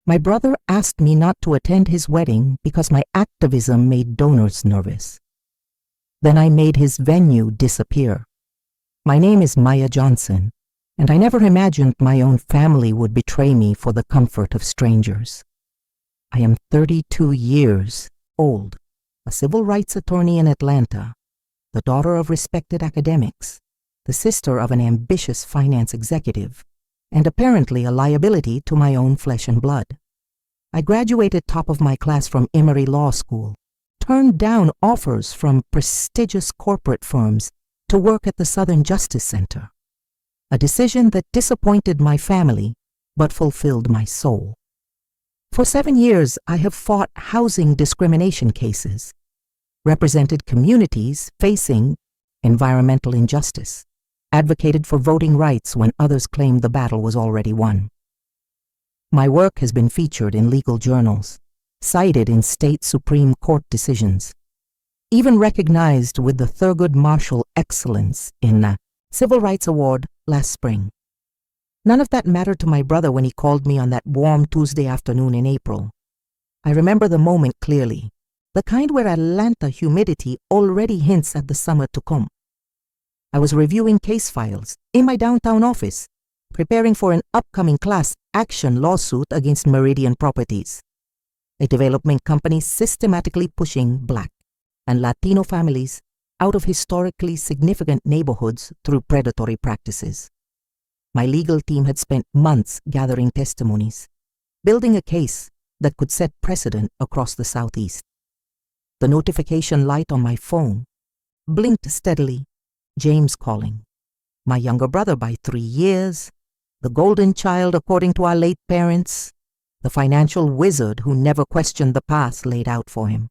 My brother asked me not to attend his wedding because my activism made donors nervous. Then I made his venue disappear. My name is Maya Johnson, and I never imagined my own family would betray me for the comfort of strangers. I am 32 years old, a civil rights attorney in Atlanta, the daughter of respected academics, the sister of an ambitious finance executive, and apparently a liability to my own flesh and blood. I graduated top of my class from Emory Law School, turned down offers from prestigious corporate firms to work at the Southern Justice Center, a decision that disappointed my family but fulfilled my soul. For 7 years, I have fought housing discrimination cases, represented communities facing environmental injustice, advocated for voting rights when others claimed the battle was already won. My work has been featured in legal journals, cited in state Supreme Court decisions, even recognized with the Thurgood Marshall Excellence in a Civil Rights Award last spring. None of that mattered to my brother when he called me on that warm Tuesday afternoon in April. I remember the moment clearly, the kind where Atlanta humidity already hints at the summer to come. I was reviewing case files in my downtown office, preparing for an upcoming class action lawsuit against Meridian Properties, a development company systematically pushing Black and Latino families out of historically significant neighborhoods through predatory practices. My legal team had spent months gathering testimonies, building a case that could set precedent across the Southeast. The notification light on my phone blinked steadily. James calling. My younger brother by 3 years, the golden child according to our late parents, the financial wizard who never questioned the path laid out for him.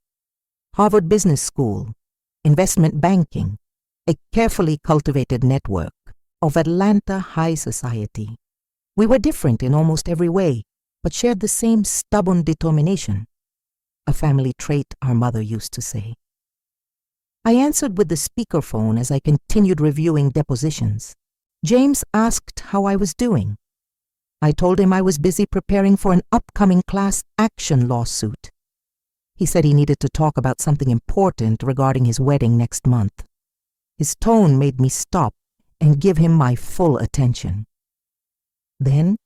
Harvard Business School, investment banking, a carefully cultivated network of Atlanta high society. We were different in almost every way, but shared the same stubborn determination, a family trait our mother used to say. I answered with the speakerphone as I continued reviewing depositions. James asked how I was doing. I told him I was busy preparing for an upcoming class action lawsuit. He said he needed to talk about something important regarding his wedding next month. His tone made me stop and give him my full attention. Then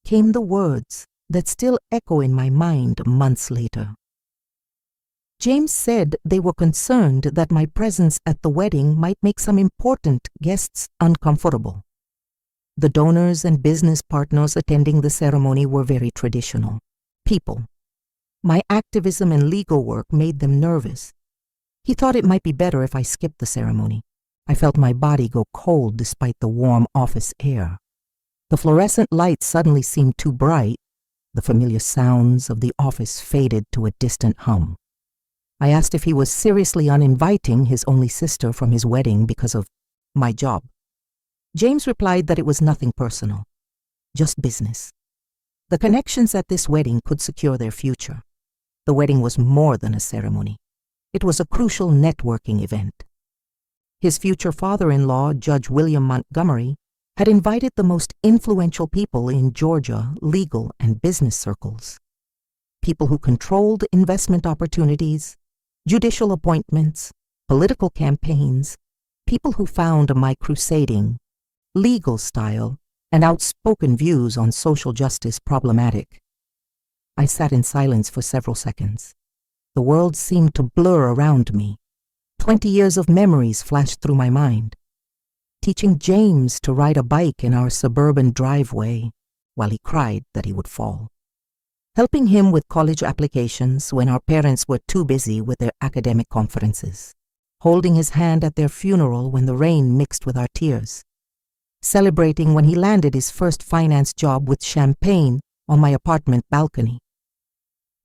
came the words that still echo in my mind months later. James said they were concerned that my presence at the wedding might make some important guests uncomfortable. The donors and business partners attending the ceremony were very traditional people. My activism and legal work made them nervous. He thought it might be better if I skipped the ceremony. I felt my body go cold despite the warm office air. The fluorescent lights suddenly seemed too bright. The familiar sounds of the office faded to a distant hum. I asked if he was seriously uninviting his only sister from his wedding because of my job. James replied that it was nothing personal, just business. The connections at this wedding could secure their future. The wedding was more than a ceremony. It was a crucial networking event. His future father-in-law, Judge William Montgomery, had invited the most influential people in Georgia legal and business circles. People who controlled investment opportunities, judicial appointments, political campaigns, people who found my crusading, legal style, and outspoken views on social justice problematic. I sat in silence for several seconds. The world seemed to blur around me. 20 years of memories flashed through my mind. Teaching James to ride a bike in our suburban driveway while he cried that he would fall. Helping him with college applications when our parents were too busy with their academic conferences. Holding his hand at their funeral when the rain mixed with our tears. Celebrating when he landed his first finance job with champagne on my apartment balcony.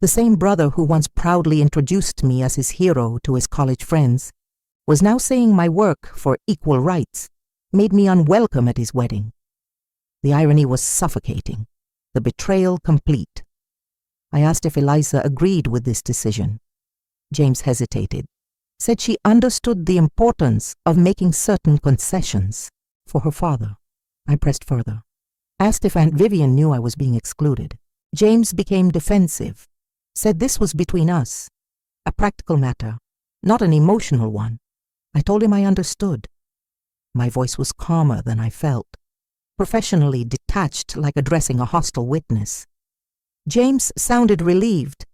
The same brother who once proudly introduced me as his hero to his college friends was now saying my work for equal rights made me unwelcome at his wedding. The irony was suffocating, the betrayal complete. I asked if Eliza agreed with this decision. James hesitated, said she understood the importance of making certain concessions for her father. I pressed further, asked if Aunt Vivian knew I was being excluded. James became defensive, said this was between us, a practical matter, not an emotional one. I told him I understood. My voice was calmer than I felt, professionally detached like addressing a hostile witness. James sounded relieved.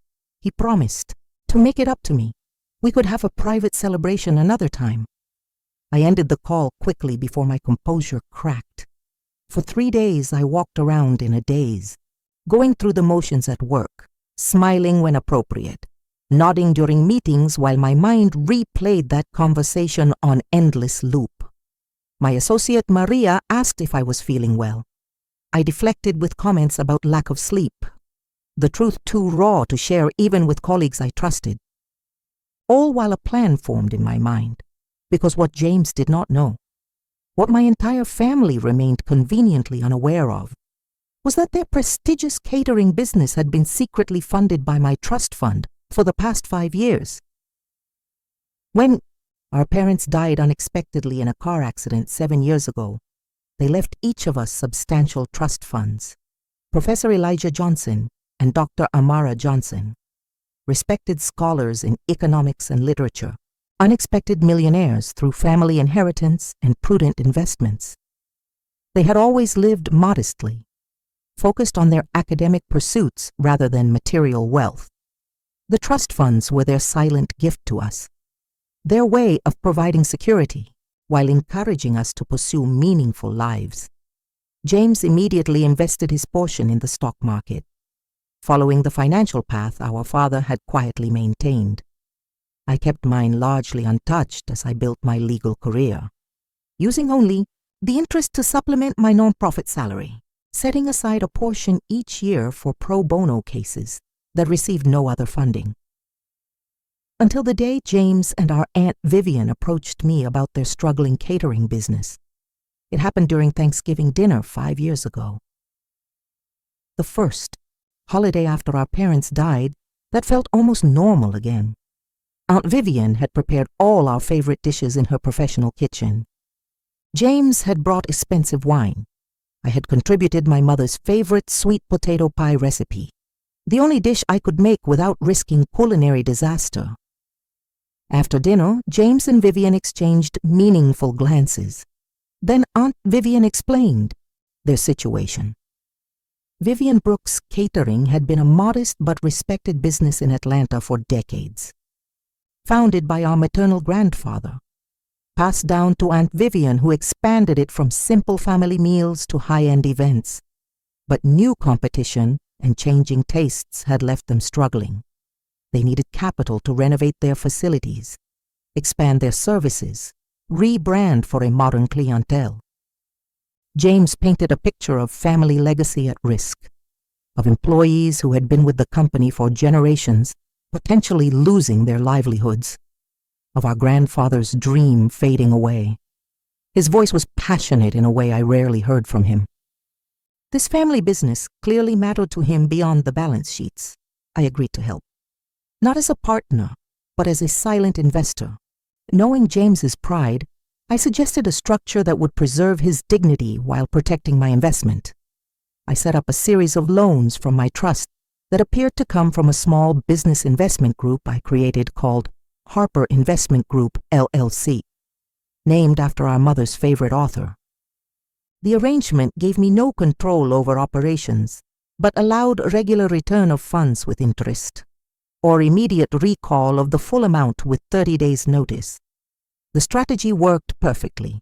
He promised to make it up to me. We could have a private celebration another time. I ended the call quickly before my composure cracked. For 3 days I walked around in a daze, going through the motions at work, smiling when appropriate, nodding during meetings while my mind replayed that conversation on endless loop. My associate Maria asked if I was feeling well. I deflected with comments about lack of sleep, the truth too raw to share even with colleagues I trusted. All while a plan formed in my mind, because what James did not know, what my entire family remained conveniently unaware of, was that their prestigious catering business had been secretly funded by my trust fund for the past 5 years. When our parents died unexpectedly in a car accident 7 years ago, they left each of us substantial trust funds. Professor Elijah Johnson and Dr. Amara Johnson, respected scholars in economics and literature, unexpected millionaires through family inheritance and prudent investments. They had always lived modestly, focused on their academic pursuits rather than material wealth. The trust funds were their silent gift to us, their way of providing security while encouraging us to pursue meaningful lives. James immediately invested his portion in the stock market, following the financial path our father had quietly maintained. I kept mine largely untouched as I built my legal career, using only the interest to supplement my nonprofit salary, setting aside a portion each year for pro bono cases that received no other funding. Until the day James and our Aunt Vivian approached me about their struggling catering business. It happened during Thanksgiving dinner 5 years ago. The first holiday after our parents died that felt almost normal again. Aunt Vivian had prepared all our favorite dishes in her professional kitchen. James had brought expensive wine. I had contributed my mother's favorite sweet potato pie recipe, the only dish I could make without risking culinary disaster. After dinner, James and Vivian exchanged meaningful glances. Then Aunt Vivian explained their situation. Vivian Brooks Catering had been a modest but respected business in Atlanta for decades. Founded by our maternal grandfather, passed down to Aunt Vivian, who expanded it from simple family meals to high-end events. But new competition and changing tastes had left them struggling. They needed capital to renovate their facilities, expand their services, rebrand for a modern clientele. James painted a picture of family legacy at risk, of employees who had been with the company for generations, potentially losing their livelihoods, of our grandfather's dream fading away. His voice was passionate in a way I rarely heard from him. This family business clearly mattered to him beyond the balance sheets. I agreed to help. Not as a partner, but as a silent investor. Knowing James's pride, I suggested a structure that would preserve his dignity while protecting my investment. I set up a series of loans from my trust that appeared to come from a small business investment group I created called Harper Investment Group, LLC, named after our mother's favorite author. The arrangement gave me no control over operations, but allowed regular return of funds with interest, or immediate recall of the full amount with 30 days' notice. The strategy worked perfectly.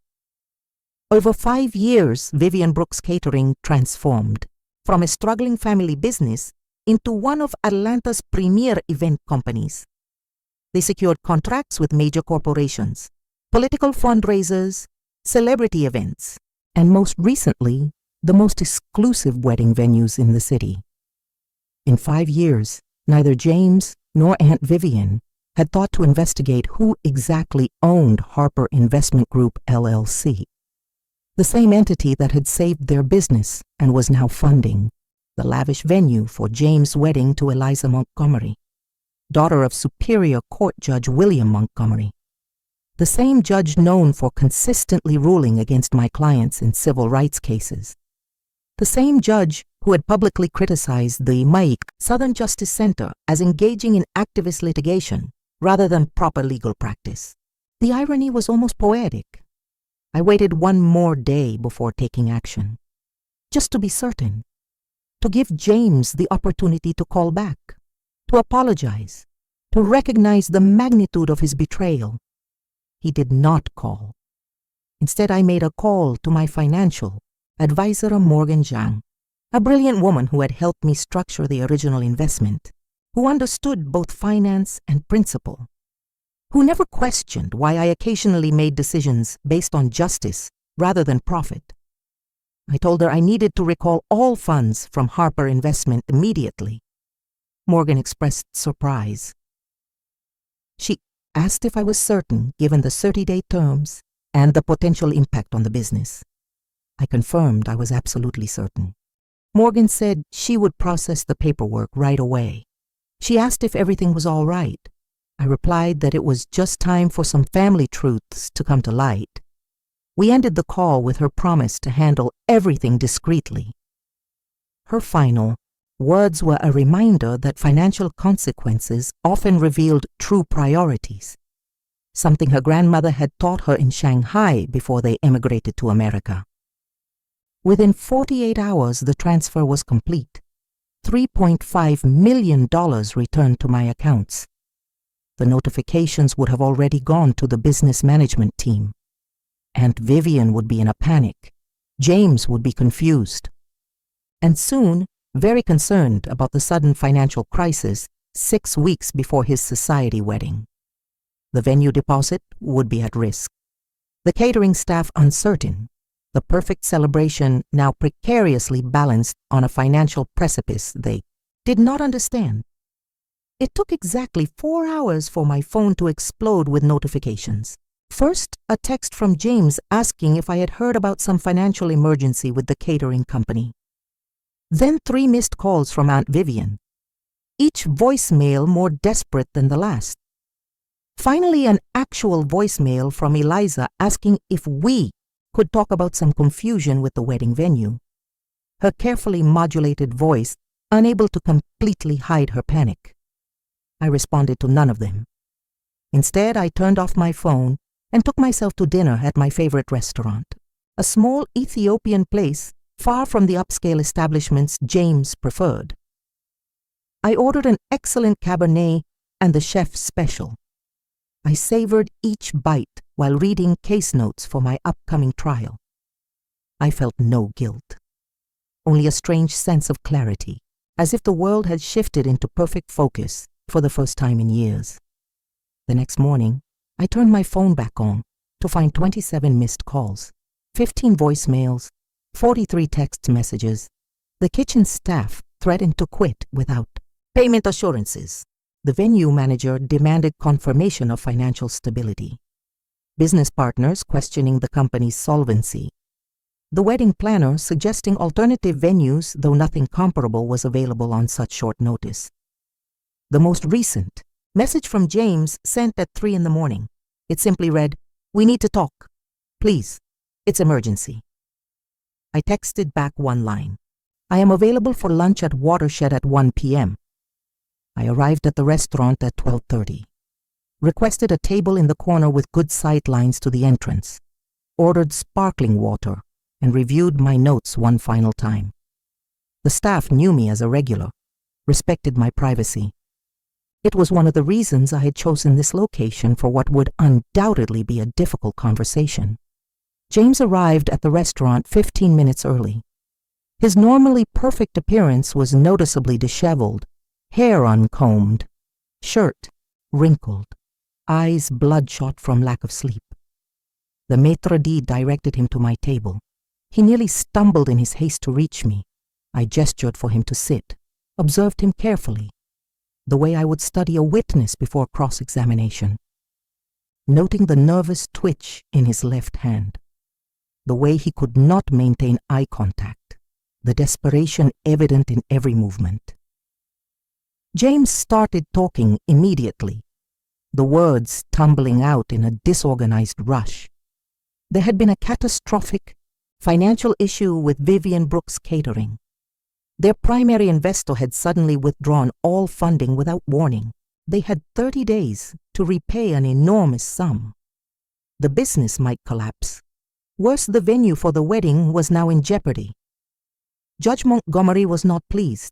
Over 5 years, Vivian Brooks Catering transformed from a struggling family business into one of Atlanta's premier event companies. They secured contracts with major corporations, political fundraisers, celebrity events, and most recently, the most exclusive wedding venues in the city. In 5 years, neither James nor Aunt Vivian had thought to investigate who exactly owned Harper Investment Group, LLC, the same entity that had saved their business and was now funding the lavish venue for James' wedding to Eliza Montgomery, daughter of Superior Court Judge William Montgomery, the same judge known for consistently ruling against my clients in civil rights cases. The same judge who had publicly criticized the MAIC Southern Justice Center as engaging in activist litigation rather than proper legal practice. The irony was almost poetic. I waited one more day before taking action, just to be certain, to give James the opportunity to call back, to apologize, to recognize the magnitude of his betrayal. He did not call. Instead, I made a call to my financial advisor, Morgan Zhang, a brilliant woman who had helped me structure the original investment, who understood both finance and principle, who never questioned why I occasionally made decisions based on justice rather than profit. I told her I needed to recall all funds from Harper Investment immediately. Morgan expressed surprise. She asked if I was certain, given the 30-day terms and the potential impact on the business. I confirmed I was absolutely certain. Morgan said she would process the paperwork right away. She asked if everything was all right. I replied that it was just time for some family truths to come to light. We ended the call with her promise to handle everything discreetly. Her final words were a reminder that financial consequences often revealed true priorities, something her grandmother had taught her in Shanghai before they emigrated to America. Within 48 hours, the transfer was complete. $3.5 million returned to my accounts. The notifications would have already gone to the business management team. Aunt Vivian would be in a panic. James would be confused. And soon, very concerned about the sudden financial crisis 6 weeks before his society wedding. The venue deposit would be at risk. The catering staff uncertain. The perfect celebration now precariously balanced on a financial precipice they did not understand. It took exactly 4 hours for my phone to explode with notifications. First, a text from James asking if I had heard about some financial emergency with the catering company. Then 3 missed calls from Aunt Vivian, each voicemail more desperate than the last. Finally, an actual voicemail from Eliza asking if we could talk about some confusion with the wedding venue. Her carefully modulated voice unable to completely hide her panic. I responded to none of them. Instead, I turned off my phone and took myself to dinner at my favorite restaurant, a small Ethiopian place far from the upscale establishments James preferred. I ordered an excellent Cabernet and the chef's special. I savored each bite while reading case notes for my upcoming trial. I felt no guilt, only a strange sense of clarity, as if the world had shifted into perfect focus for the first time in years. The next morning, I turned my phone back on to find 27 missed calls, 15 voicemails, 43 text messages. The kitchen staff threatened to quit without payment assurances. The venue manager demanded confirmation of financial stability. Business partners questioning the company's solvency. The wedding planner suggesting alternative venues, though nothing comparable was available on such short notice. The most recent message from James sent at 3 in the morning. It simply read, "We need to talk. Please, it's emergency." I texted back one line. "I am available for lunch at Watershed at 1 p.m. I arrived at the restaurant at 12:30. Requested a table in the corner with good sight lines to the entrance. Ordered sparkling water and reviewed my notes one final time. The staff knew me as a regular, respected my privacy. It was one of the reasons I had chosen this location for what would undoubtedly be a difficult conversation. James arrived at the restaurant 15 minutes early. His normally perfect appearance was noticeably disheveled, hair uncombed, shirt wrinkled, eyes bloodshot from lack of sleep. The maitre d' directed him to my table. He nearly stumbled in his haste to reach me. I gestured for him to sit, observed him carefully, the way I would study a witness before cross-examination, noting the nervous twitch in his left hand, the way he could not maintain eye contact, the desperation evident in every movement. James started talking immediately, the words tumbling out in a disorganized rush. There had been a catastrophic, Financial issue with Vivian Brooks Catering. Their primary investor had suddenly withdrawn all funding without warning. They had 30 days to repay an enormous sum. The business might collapse. Worse, the venue for the wedding was now in jeopardy. Judge Montgomery was not pleased.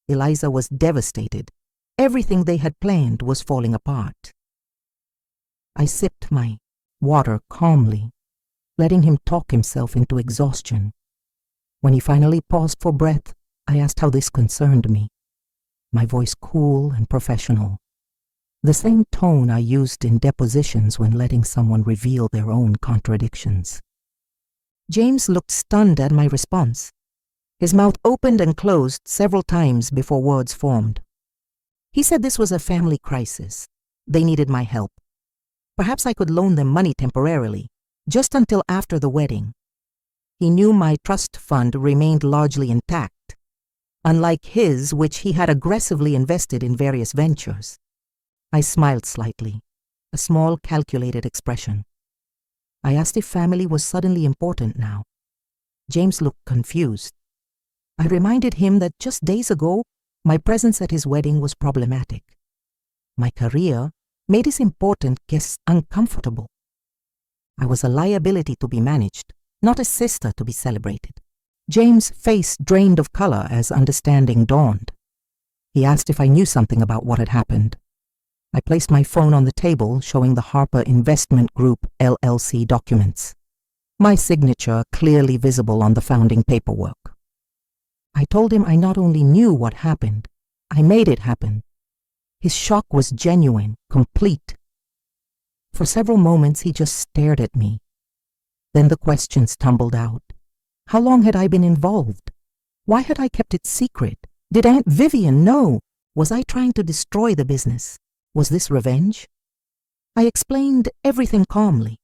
Eliza was devastated. Everything they had planned was falling apart. I sipped my water calmly, letting him talk himself into exhaustion. When he finally paused for breath, I asked how this concerned me, my voice cool and professional, the same tone I used in depositions when letting someone reveal their own contradictions. James looked stunned at my response. His mouth opened and closed several times before words formed. He said this was a family crisis. They needed my help. Perhaps I could loan them money temporarily, just until after the wedding. He knew my trust fund remained largely intact, unlike his, which he had aggressively invested in various ventures. I smiled slightly, a small calculated expression. I asked if family was suddenly important now. James looked confused. I reminded him that just days ago, my presence at his wedding was problematic. My career made his important guests uncomfortable. I was a liability to be managed, not a sister to be celebrated. James' face drained of color as understanding dawned. He asked if I knew something about what had happened. I placed my phone on the table, showing the Harper Investment Group LLC documents, my signature clearly visible on the founding paperwork. I told him I not only knew what happened, I made it happen. His shock was genuine, complete. For several moments he just stared at me. Then the questions tumbled out. How long had I been involved? Why had I kept it secret? Did Aunt Vivian know? Was I trying to destroy the business? Was this revenge? I explained everything calmly.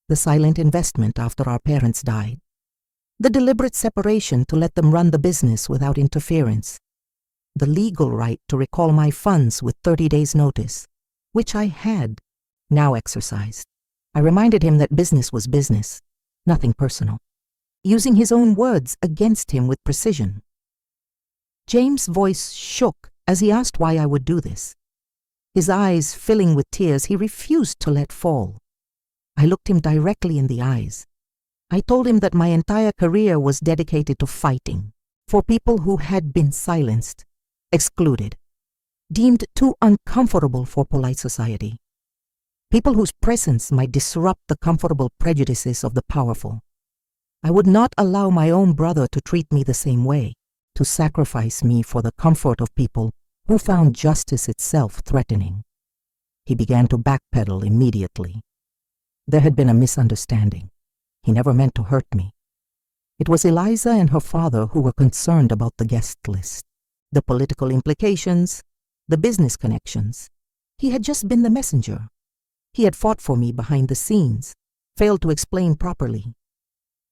The silent investment after our parents died. The deliberate separation to let them run the business without interference. The legal right to recall my funds with 30 days' notice, which I had now exercised. I reminded him that business was business, nothing personal, using his own words against him with precision. James' voice shook as he asked why I would do this. His eyes filling with tears he refused to let fall. I looked him directly in the eyes. I told him that my entire career was dedicated to fighting for people who had been silenced, excluded, deemed too uncomfortable for polite society. People whose presence might disrupt the comfortable prejudices of the powerful. I would not allow my own brother to treat me the same way, to sacrifice me for the comfort of people who found justice itself threatening. He began to backpedal immediately. There had been a misunderstanding. He never meant to hurt me. It was Eliza and her father who were concerned about the guest list, the political implications, the business connections. He had just been the messenger. He had fought for me behind the scenes, failed to explain properly.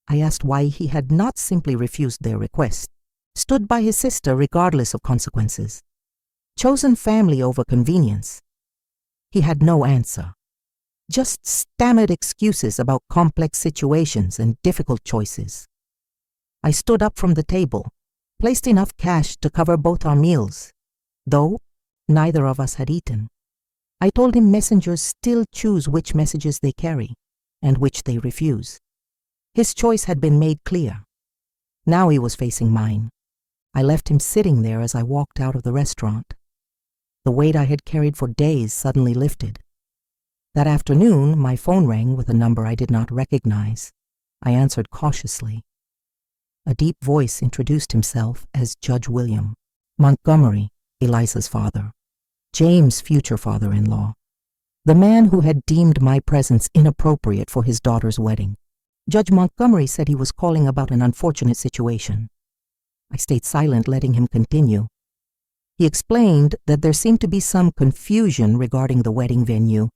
I asked why he had not simply refused their request, stood by his sister regardless of consequences, chosen family over convenience. He had no answer, just stammered excuses about complex situations and difficult choices. I stood up from the table, placed enough cash to cover both our meals, though neither of us had eaten. I told him messengers still choose which messages they carry and which they refuse. His choice had been made clear. Now he was facing mine. I left him sitting there as I walked out of the restaurant. The weight I had carried for days suddenly lifted. That afternoon, my phone rang with a number I did not recognize. I answered cautiously. A deep voice introduced himself as Judge William Montgomery, Eliza's father, James' future father-in-law, the man who had deemed my presence inappropriate for his daughter's wedding. Judge Montgomery said he was calling about an unfortunate situation. I stayed silent, letting him continue. He explained that there seemed to be some confusion regarding the wedding venue,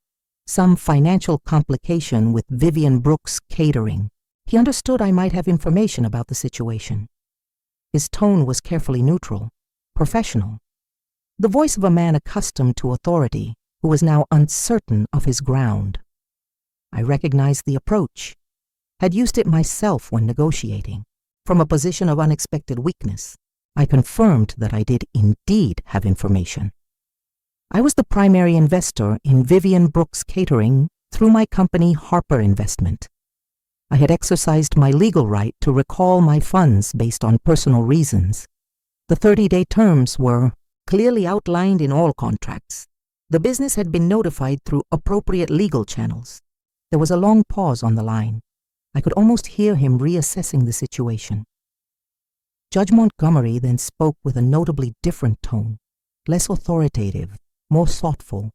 some financial complication with Vivian Brooks Catering. He understood I might have information about the situation. His tone was carefully neutral, professional, the voice of a man accustomed to authority who was now uncertain of his ground. I recognized the approach. had used it myself when negotiating. From a position of unexpected weakness, I confirmed that I did indeed have information. I was the primary investor in Vivian Brooks Catering through my company Harper Investment. I had exercised my legal right to recall my funds based on personal reasons. The 30-day terms were clearly outlined in all contracts. The business had been notified through appropriate legal channels. There was a long pause on the line. I could almost hear him reassessing the situation. Judge Montgomery then spoke with a notably different tone, less authoritative, more thoughtful.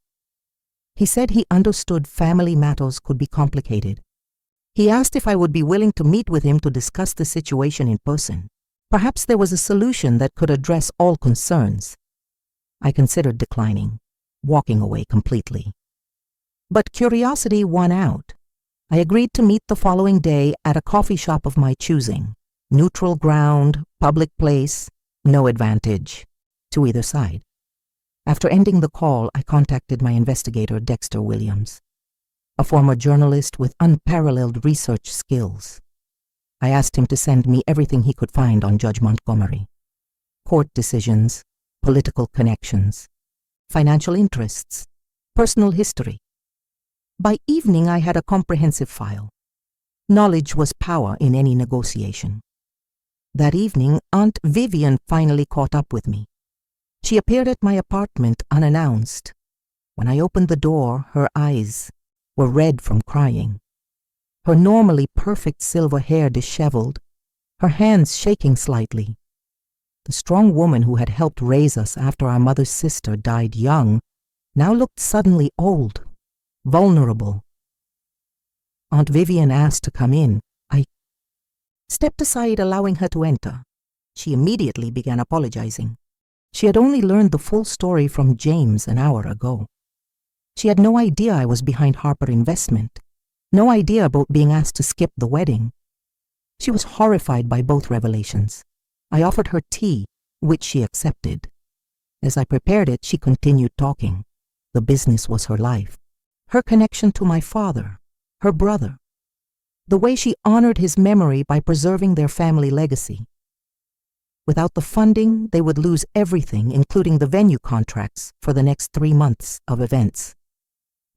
He said he understood family matters could be complicated. He asked if I would be willing to meet with him to discuss the situation in person. Perhaps there was a solution that could address all concerns. I considered declining, walking away completely. But curiosity won out. I agreed to meet the following day at a coffee shop of my choosing. Neutral ground, public place, no advantage to either side. After ending the call, I contacted my investigator, Dexter Williams, a former journalist with unparalleled research skills. I asked him to send me everything he could find on Judge Montgomery. Court decisions, political connections, financial interests, personal history. By evening, I had a comprehensive file. Knowledge was power in any negotiation. That evening, Aunt Vivian finally caught up with me. She appeared at my apartment unannounced. When I opened the door, her eyes were red from crying. Her normally perfect silver hair disheveled, her hands shaking slightly. The strong woman who had helped raise us after our mother's sister died young now looked suddenly old, vulnerable. Aunt Vivian asked to come in. I stepped aside, allowing her to enter. She immediately began apologizing. She had only learned the full story from James an hour ago. She had no idea I was behind Harper Investment, no idea about being asked to skip the wedding. She was horrified by both revelations. I offered her tea, which she accepted. As I prepared it, she continued talking. The business was her life, her connection to my father, her brother, the way she honored his memory by preserving their family legacy. Without the funding, they would lose everything, including the venue contracts for the next 3 months of events,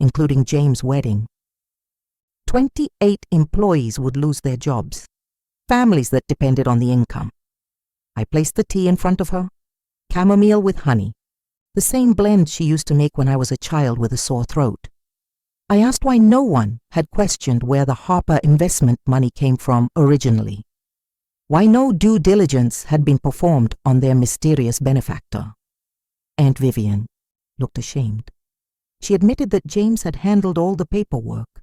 including James' wedding. 28 employees would lose their jobs, families that depended on the income. I placed the tea in front of her, chamomile with honey, the same blend she used to make when I was a child with a sore throat. I asked why no one had questioned where the Harper investment money came from originally. Why no due diligence had been performed on their mysterious benefactor. Aunt Vivian looked ashamed. She admitted that James had handled all the paperwork,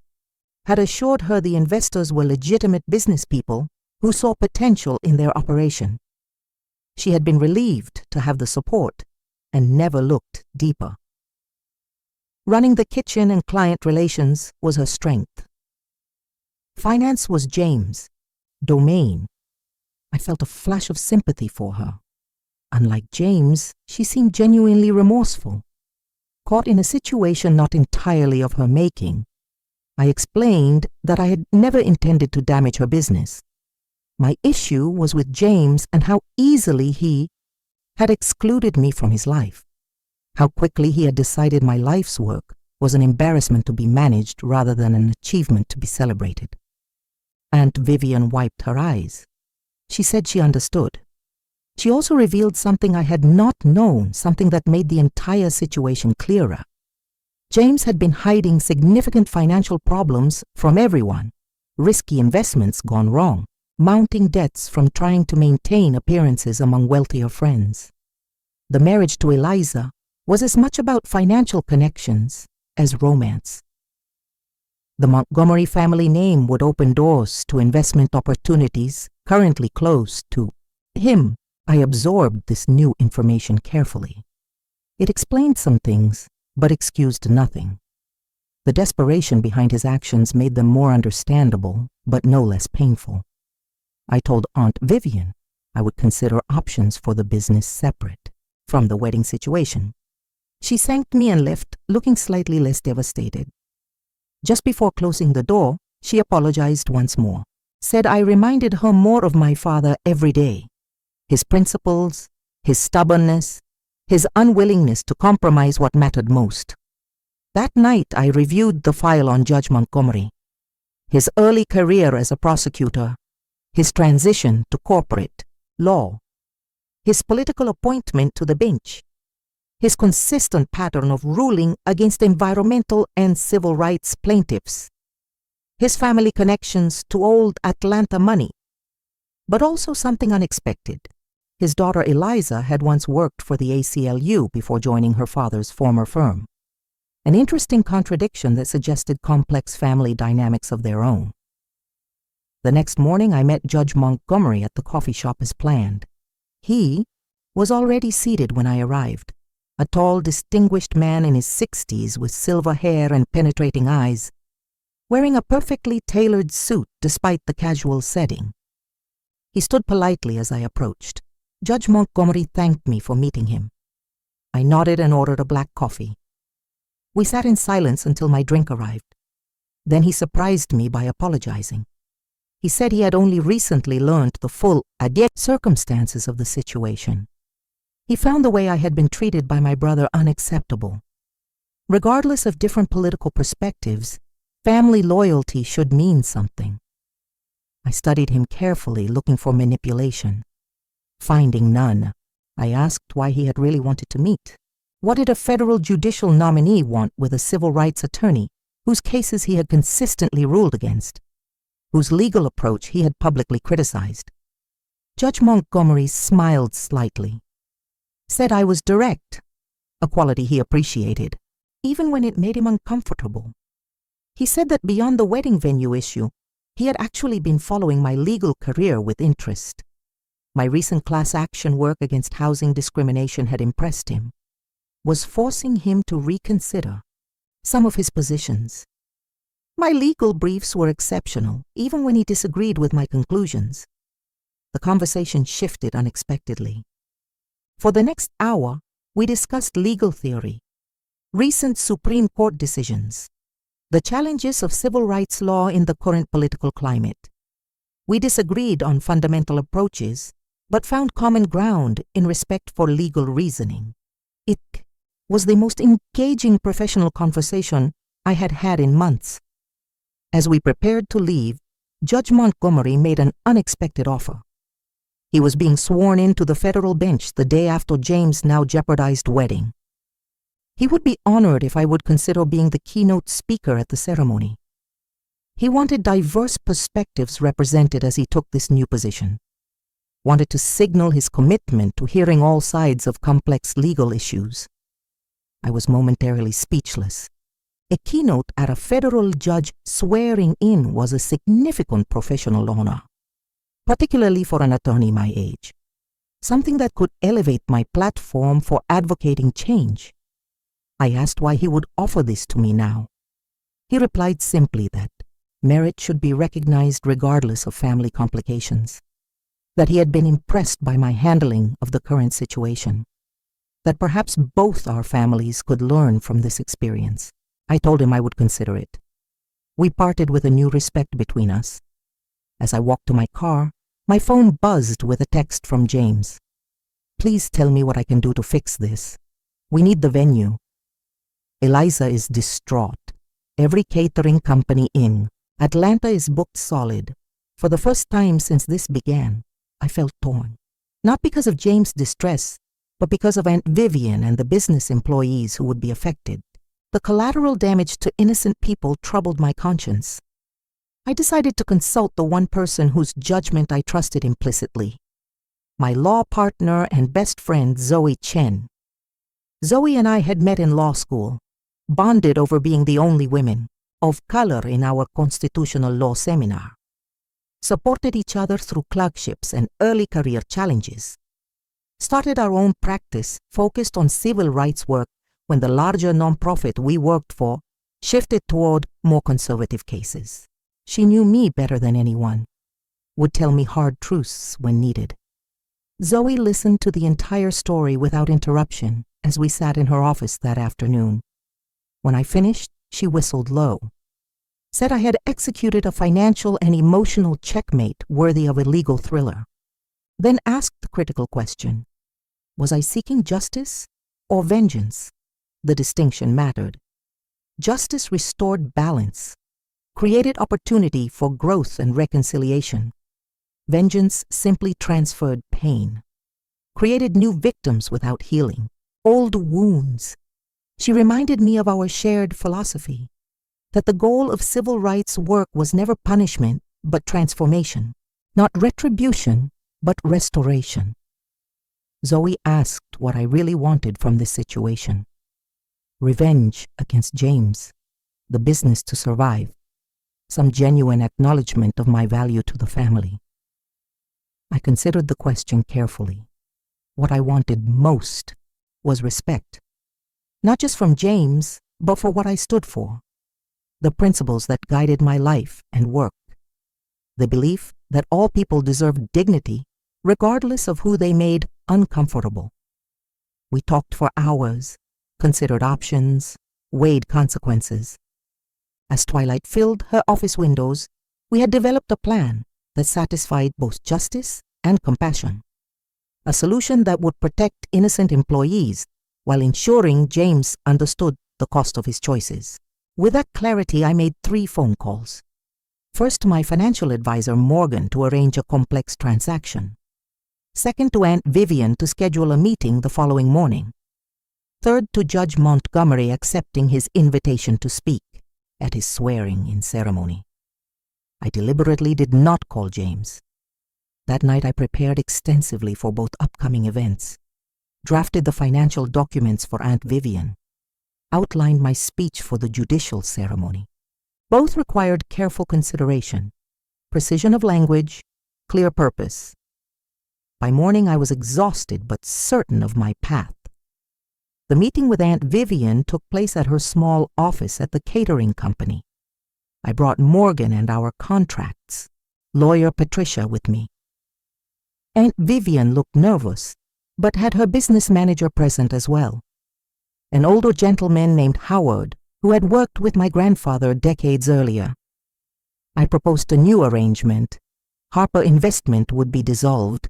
had assured her the investors were legitimate business people who saw potential in their operation. She had been relieved to have the support and never looked deeper. Running the kitchen and client relations was her strength. Finance was James' domain. I felt a flash of sympathy for her. Unlike James, she seemed genuinely remorseful. Caught in a situation not entirely of her making, I explained that I had never intended to damage her business. My issue was with James and how easily he had excluded me from his life. How quickly he had decided my life's work was an embarrassment to be managed rather than an achievement to be celebrated. Aunt Vivian wiped her eyes. She said she understood. She also revealed something I had not known, something that made the entire situation clearer. James had been hiding significant financial problems from everyone, risky investments gone wrong, mounting debts from trying to maintain appearances among wealthier friends. The marriage to Eliza was as much about financial connections as romance. The Montgomery family name would open doors to investment opportunities currently closed to him. I absorbed this new information carefully. It explained some things, but excused nothing. The desperation behind his actions made them more understandable, but no less painful. I told Aunt Vivian I would consider options for the business separate from the wedding situation. She thanked me and left, looking slightly less devastated. Just before closing the door, she apologized once more. said I reminded her more of my father every day. His principles, his stubbornness, his unwillingness to compromise what mattered most. That night I reviewed the file on Judge Montgomery. His early career as a prosecutor, his transition to corporate law, his political appointment to the bench, his consistent pattern of ruling against environmental and civil rights plaintiffs, his family connections to old Atlanta money, but also something unexpected. His daughter Eliza had once worked for the ACLU before joining her father's former firm. An interesting contradiction that suggested complex family dynamics of their own. The next morning I met Judge Montgomery at the coffee shop as planned. He was already seated when I arrived, a tall, distinguished man in his 60s with silver hair and penetrating eyes, wearing a perfectly tailored suit despite the casual setting. He stood politely as I approached. Judge Montgomery thanked me for meeting him. I nodded and ordered a black coffee. We sat in silence until my drink arrived. Then he surprised me by apologizing. He said he had only recently learned the full circumstances of the situation. He found the way I had been treated by my brother unacceptable. Regardless of different political perspectives, family loyalty should mean something. I studied him carefully, looking for manipulation. Finding none, I asked why he had really wanted to meet. What did a federal judicial nominee want with a civil rights attorney whose cases he had consistently ruled against, whose legal approach he had publicly criticized? Judge Montgomery smiled slightly, said I was direct, a quality he appreciated, even when it made him uncomfortable. He said that beyond the wedding venue issue, he had actually been following my legal career with interest. My recent class action work against housing discrimination had impressed him, was forcing him to reconsider some of his positions. My legal briefs were exceptional, even when he disagreed with my conclusions. The conversation shifted unexpectedly. For the next hour, we discussed legal theory, recent Supreme Court decisions, the challenges of civil rights law in the current political climate. We disagreed on fundamental approaches, but found common ground in respect for legal reasoning. It was the most engaging professional conversation I had had in months. As we prepared to leave, Judge Montgomery made an unexpected offer. He was being sworn into the federal bench the day after James' now jeopardized wedding. He would be honored if I would consider being the keynote speaker at the ceremony. He wanted diverse perspectives represented as he took this new position, wanted to signal his commitment to hearing all sides of complex legal issues. I was momentarily speechless. A keynote at a federal judge swearing in was a significant professional honor, particularly for an attorney my age, something that could elevate my platform for advocating change. I asked why he would offer this to me now. He replied simply that merit should be recognized regardless of family complications, that he had been impressed by my handling of the current situation, that perhaps both our families could learn from this experience. I told him I would consider it. We parted with a new respect between us. As I walked to my car, my phone buzzed with a text from James. Please tell me what I can do to fix this. We need the venue. Eliza is distraught. Every catering company in Atlanta is booked solid. For the first time since this began, I felt torn. Not because of James' distress, but because of Aunt Vivian and the business employees who would be affected. The collateral damage to innocent people troubled my conscience. I decided to consult the one person whose judgment I trusted implicitly, my law partner and best friend Zoe Chen. Zoe and I had met in law school, bonded over being the only women of color in our constitutional law seminar, supported each other through clerkships and early career challenges, started our own practice focused on civil rights work when the larger nonprofit we worked for shifted toward more conservative cases. She knew me better than anyone, would tell me hard truths when needed. Zoe listened to the entire story without interruption as we sat in her office that afternoon. When I finished, she whistled low. said I had executed a financial and emotional checkmate worthy of a legal thriller, then asked the critical question, was I seeking justice or vengeance? The distinction mattered. Justice restored balance, created opportunity for growth and reconciliation. Vengeance simply transferred pain, created new victims without healing, old wounds. She reminded me of our shared philosophy, that the goal of civil rights work was never punishment, but transformation, not retribution, but restoration. Zoe asked what I really wanted from this situation. Revenge against James, the business to survive, some genuine acknowledgement of my value to the family. I considered the question carefully. What I wanted most was respect, not just from James, but for what I stood for, the principles that guided my life and work, the belief that all people deserve dignity regardless of who they made uncomfortable. We talked for hours, considered options, weighed consequences. As twilight filled her office windows, we had developed a plan that satisfied both justice and compassion, a solution that would protect innocent employees while ensuring James understood the cost of his choices. With that clarity, I made 3 phone calls. First to my financial advisor, Morgan, to arrange a complex transaction. Second to Aunt Vivian to schedule a meeting the following morning. Third to Judge Montgomery accepting his invitation to speak at his swearing-in ceremony. I deliberately did not call James. That night I prepared extensively for both upcoming events, drafted the financial documents for Aunt Vivian, outlined my speech for the judicial ceremony. Both required careful consideration, precision of language, clear purpose. By morning I was exhausted but certain of my path. The meeting with Aunt Vivian took place at her small office at the catering company. I brought Morgan and our contracts, lawyer Patricia, with me. Aunt Vivian looked nervous, but had her business manager present as well, an older gentleman named Howard, who had worked with my grandfather decades earlier. I proposed a new arrangement. Harper Investment would be dissolved.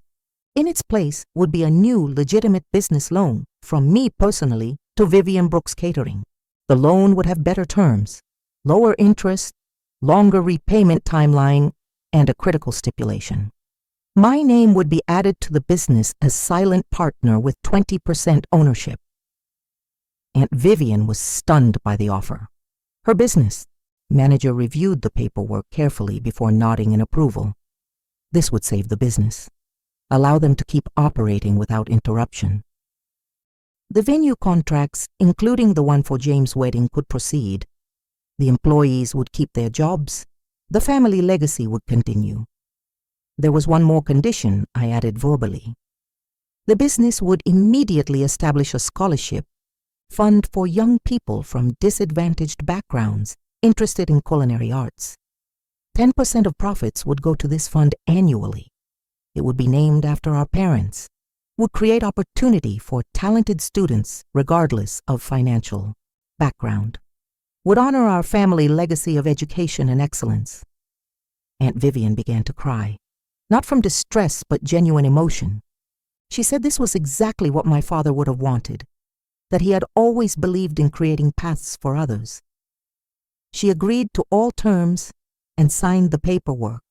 In its place would be a new legitimate business loan from me personally to Vivian Brooks Catering. The loan would have better terms, lower interest, longer repayment timeline, and a critical stipulation. My name would be added to the business as silent partner with 20% ownership. Aunt Vivian was stunned by the offer. Her business manager reviewed the paperwork carefully before nodding in approval. This would save the business, allow them to keep operating without interruption. The venue contracts, including the one for James' wedding, could proceed. The employees would keep their jobs. The family legacy would continue. There was one more condition I added verbally. The business would immediately establish a scholarship fund for young people from disadvantaged backgrounds interested in culinary arts. 10% of profits would go to this fund annually. It would be named after our parents, would create opportunity for talented students regardless of financial background, would honor our family legacy of education and excellence. Aunt Vivian began to cry, not from distress but genuine emotion. She said this was exactly what my father would have wanted, that he had always believed in creating paths for others. She agreed to all terms and signed the paperwork.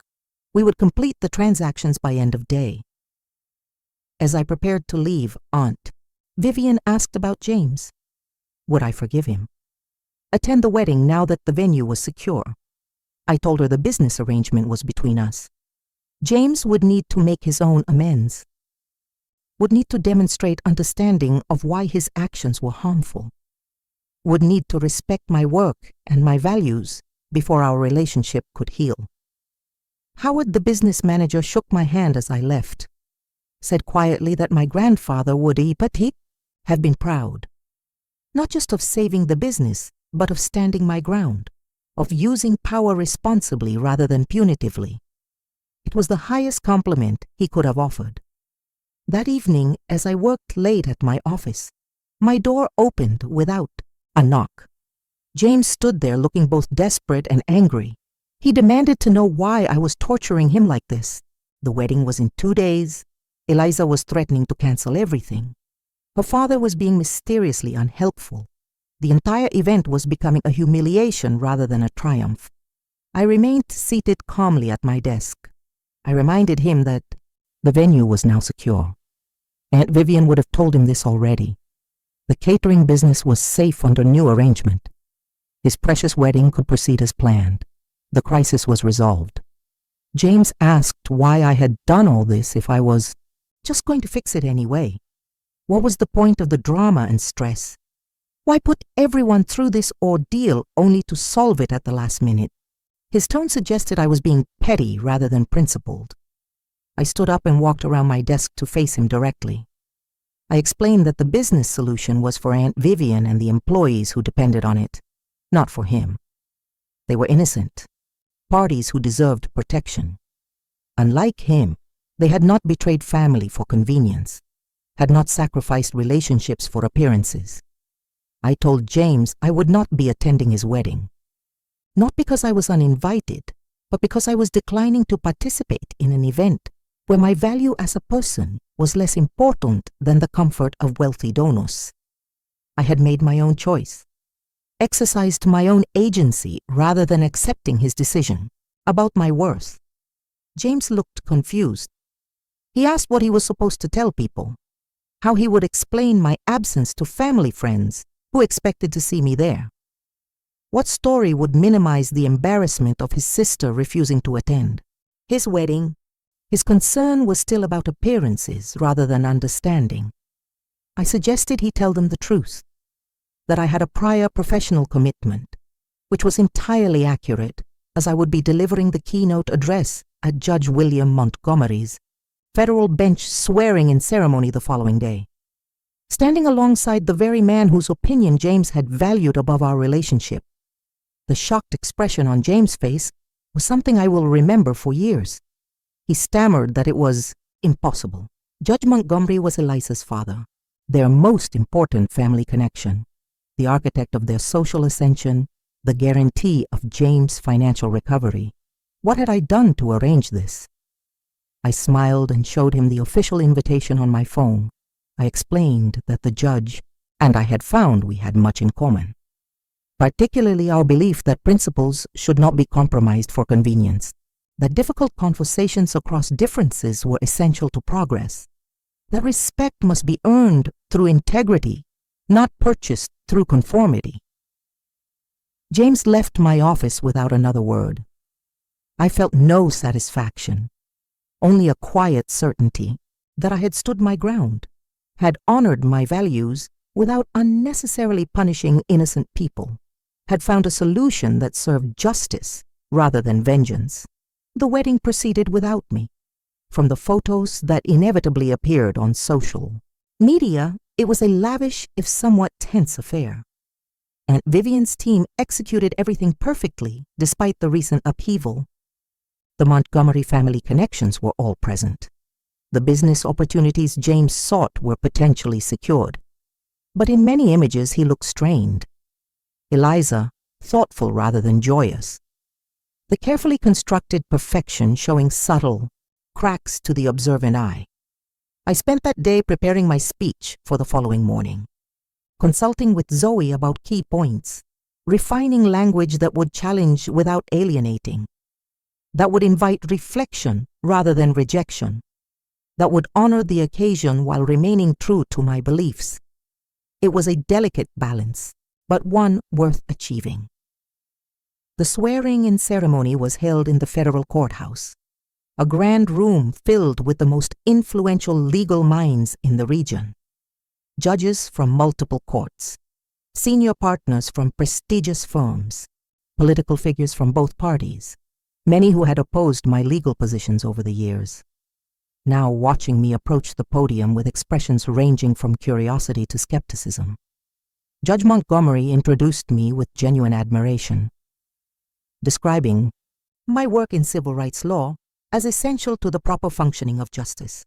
We would complete the transactions by end of day. As I prepared to leave, Aunt Vivian asked about James. Would I forgive him? Attend the wedding now that the venue was secure? I told her the business arrangement was between us. James would need to make his own amends, would need to demonstrate understanding of why his actions were harmful, would need to respect my work and my values before our relationship could heal. Howard, the business manager, shook my hand as I left, said quietly that my grandfather would have been proud, not just of saving the business, but of standing my ground, of using power responsibly rather than punitively. It was the highest compliment he could have offered. That evening, as I worked late at my office, my door opened without a knock. James stood there looking both desperate and angry. He demanded to know why I was torturing him like this. The wedding was in 2 days. Eliza was threatening to cancel everything. Her father was being mysteriously unhelpful. The entire event was becoming a humiliation rather than a triumph. I remained seated calmly at my desk. I reminded him that the venue was now secure. Aunt Vivian would have told him this already. The catering business was safe under new arrangement. His precious wedding could proceed as planned. The crisis was resolved. James asked why I had done all this if I was just going to fix it anyway. What was the point of the drama and stress? Why put everyone through this ordeal only to solve it at the last minute? His tone suggested I was being petty rather than principled. I stood up and walked around my desk to face him directly. I explained that the business solution was for Aunt Vivian and the employees who depended on it, not for him. They were innocent, parties who deserved protection. Unlike him, they had not betrayed family for convenience, had not sacrificed relationships for appearances. I told James I would not be attending his wedding. Not because I was uninvited, but because I was declining to participate in an event where my value as a person was less important than the comfort of wealthy donors. I had made my own choice, exercised my own agency rather than accepting his decision about my worth. James looked confused. He asked what he was supposed to tell people, how he would explain my absence to family friends who expected to see me there. What story would minimize the embarrassment of his sister refusing to attend? His wedding. His concern was still about appearances rather than understanding. I suggested he tell them the truth, that I had a prior professional commitment, which was entirely accurate, as I would be delivering the keynote address at Judge William Montgomery's federal bench swearing-in ceremony the following day, standing alongside the very man whose opinion James had valued above our relationship. The shocked expression on James' face was something I will remember for years. He stammered that it was impossible. Judge Montgomery was Eliza's father, their most important family connection, the architect of their social ascension, the guarantee of James' financial recovery. What had I done to arrange this? I smiled and showed him the official invitation on my phone. I explained that the judge and I had found we had much in common, particularly our belief that principles should not be compromised for convenience, that difficult conversations across differences were essential to progress, that respect must be earned through integrity, not purchased through conformity. James left my office without another word. I felt no satisfaction, only a quiet certainty that I had stood my ground, had honored my values without unnecessarily punishing innocent people, had found a solution that served justice rather than vengeance. The wedding proceeded without me. From the photos that inevitably appeared on social media, it was a lavish, if somewhat tense affair. Aunt Vivian's team executed everything perfectly despite the recent upheaval. The Montgomery family connections were all present. The business opportunities James sought were potentially secured. But in many images he looked strained. Eliza, thoughtful rather than joyous. The carefully constructed perfection showing subtle cracks to the observant eye. I spent that day preparing my speech for the following morning, consulting with Zoe about key points, refining language that would challenge without alienating, that would invite reflection rather than rejection, that would honor the occasion while remaining true to my beliefs. It was a delicate balance, but one worth achieving. The swearing-in ceremony was held in the federal courthouse, a grand room filled with the most influential legal minds in the region. Judges from multiple courts, senior partners from prestigious firms, political figures from both parties, many who had opposed my legal positions over the years, now watching me approach the podium with expressions ranging from curiosity to skepticism. Judge Montgomery introduced me with genuine admiration, describing my work in civil rights law as essential to the proper functioning of justice,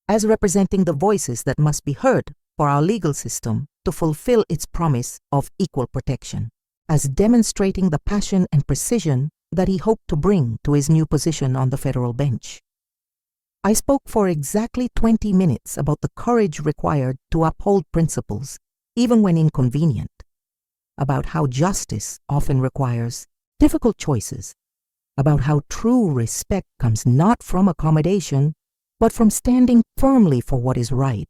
as representing the voices that must be heard for our legal system to fulfill its promise of equal protection. as demonstrating the passion and precision that he hoped to bring to his new position on the federal bench. I spoke for exactly 20 minutes about the courage required to uphold principles, even when inconvenient, about how justice often requires difficult choices, about how true respect comes not from accommodation, but from standing firmly for what is right,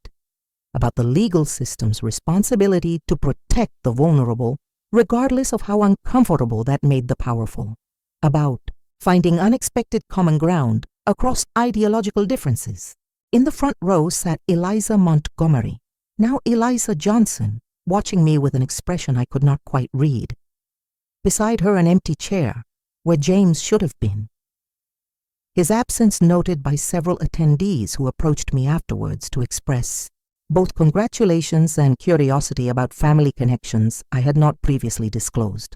about the legal system's responsibility to protect the vulnerable, regardless of how uncomfortable that made the powerful, about finding unexpected common ground across ideological differences. In the front row sat Eliza Montgomery, now Eliza Johnson, watching me with an expression I could not quite read. Beside her, an empty chair, where James should have been. His absence noted by several attendees who approached me afterwards to express both congratulations and curiosity about family connections I had not previously disclosed.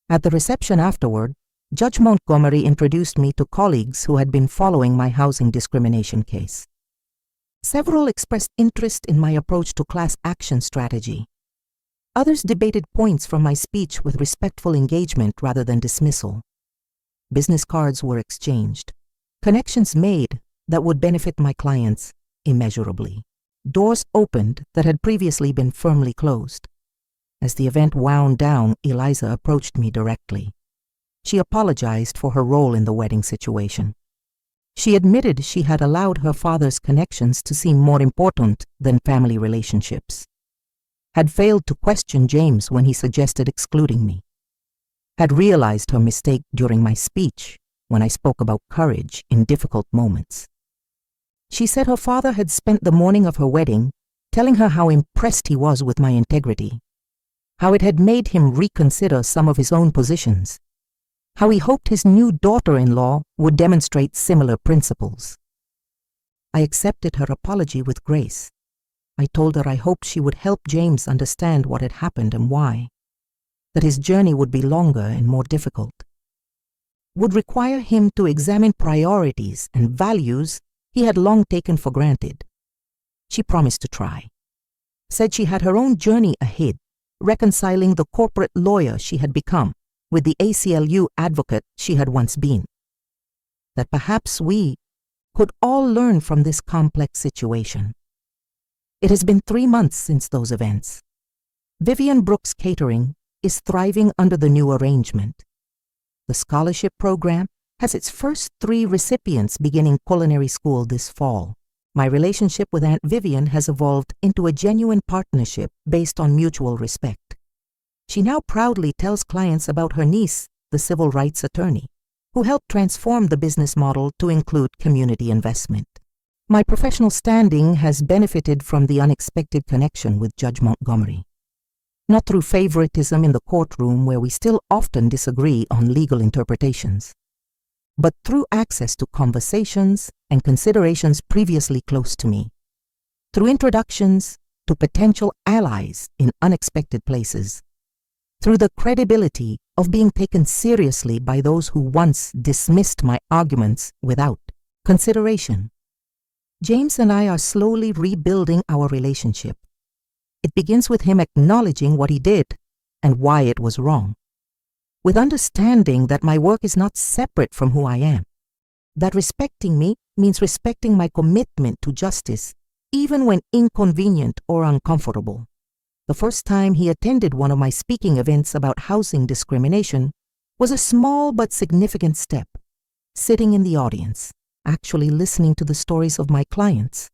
At the reception afterward, Judge Montgomery introduced me to colleagues who had been following my housing discrimination case. Several expressed interest in my approach to class action strategy. Others debated points from my speech with respectful engagement rather than dismissal. Business cards were exchanged, connections made that would benefit my clients immeasurably. Doors opened that had previously been firmly closed. As the event wound down, Eliza approached me directly. She apologized for her role in the wedding situation. She admitted she had allowed her father's connections to seem more important than family relationships, had failed to question James when he suggested excluding me, had realized her mistake during my speech when I spoke about courage in difficult moments. She said her father had spent the morning of her wedding telling her how impressed he was with my integrity, how it had made him reconsider some of his own positions, how he hoped his new daughter-in-law would demonstrate similar principles. I accepted her apology with grace. I told her I hoped she would help James understand what had happened and why, that his journey would be longer and more difficult, would require him to examine priorities and values he had long taken for granted. She promised to try, said she had her own journey ahead, reconciling the corporate lawyer she had become with the ACLU advocate she had once been, that perhaps we could all learn from this complex situation. It has been 3 months since those events. Vivian Brooks Catering is thriving under the new arrangement. The scholarship program has its first 3 recipients beginning culinary school this fall. My relationship with Aunt Vivian has evolved into a genuine partnership based on mutual respect. She now proudly tells clients about her niece, the civil rights attorney, who helped transform the business model to include community investment. My professional standing has benefited from the unexpected connection with Judge Montgomery. Not through favoritism in the courtroom where we still often disagree on legal interpretations, but through access to conversations and considerations previously close to me, through introductions to potential allies in unexpected places, through the credibility of being taken seriously by those who once dismissed my arguments without consideration. James and I are slowly rebuilding our relationship. It begins with him acknowledging what he did and why it was wrong, with understanding that my work is not separate from who I am, that respecting me means respecting my commitment to justice, even when inconvenient or uncomfortable. The first time he attended one of my speaking events about housing discrimination was a small but significant step, sitting in the audience, actually listening to the stories of my clients,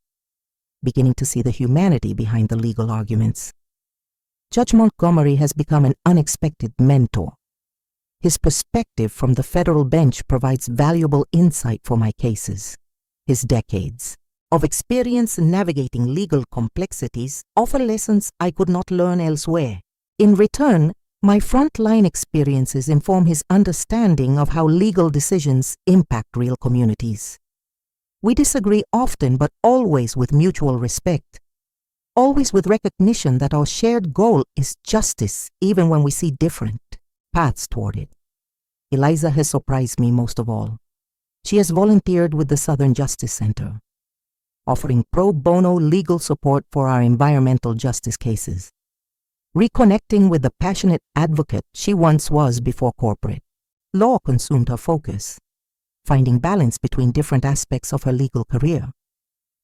beginning to see the humanity behind the legal arguments. Judge Montgomery has become an unexpected mentor. His perspective from the federal bench provides valuable insight for my cases. His decades of experience in navigating legal complexities offer lessons I could not learn elsewhere. In return, my frontline experiences inform his understanding of how legal decisions impact real communities. We disagree often, but always with mutual respect, always with recognition that our shared goal is justice, even when we see different paths toward it. Eliza has surprised me most of all. She has volunteered with the Southern Justice Center, offering pro bono legal support for our environmental justice cases. reconnecting with the passionate advocate she once was before corporate. Law consumed her focus, finding balance between different aspects of her legal career,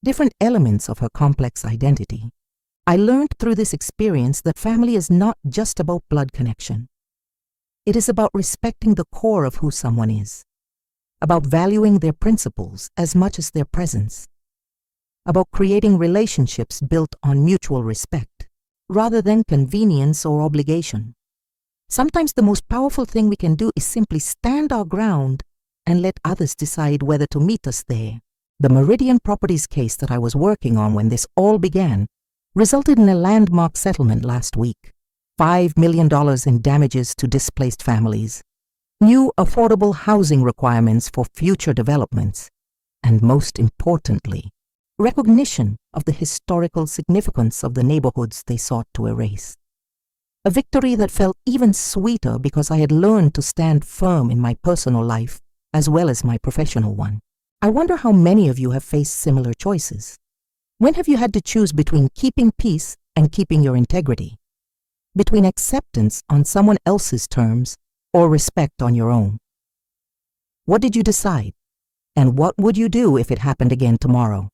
different elements of her complex identity. I learned through this experience that family is not just about blood connection. It is about respecting the core of who someone is, about valuing their principles as much as their presence, about creating relationships built on mutual respect, rather than convenience or obligation. Sometimes the most powerful thing we can do is simply stand our ground and let others decide whether to meet us there. The Meridian Properties case that I was working on when this all began resulted in a landmark settlement last week. $5 million in damages to displaced families, new affordable housing requirements for future developments, and most importantly, recognition of the historical significance of the neighborhoods they sought to erase. A victory that felt even sweeter because I had learned to stand firm in my personal life as well as my professional one. I wonder how many of you have faced similar choices. When have you had to choose between keeping peace and keeping your integrity? Between acceptance on someone else's terms or respect on your own? What did you decide? And what would you do if it happened again tomorrow?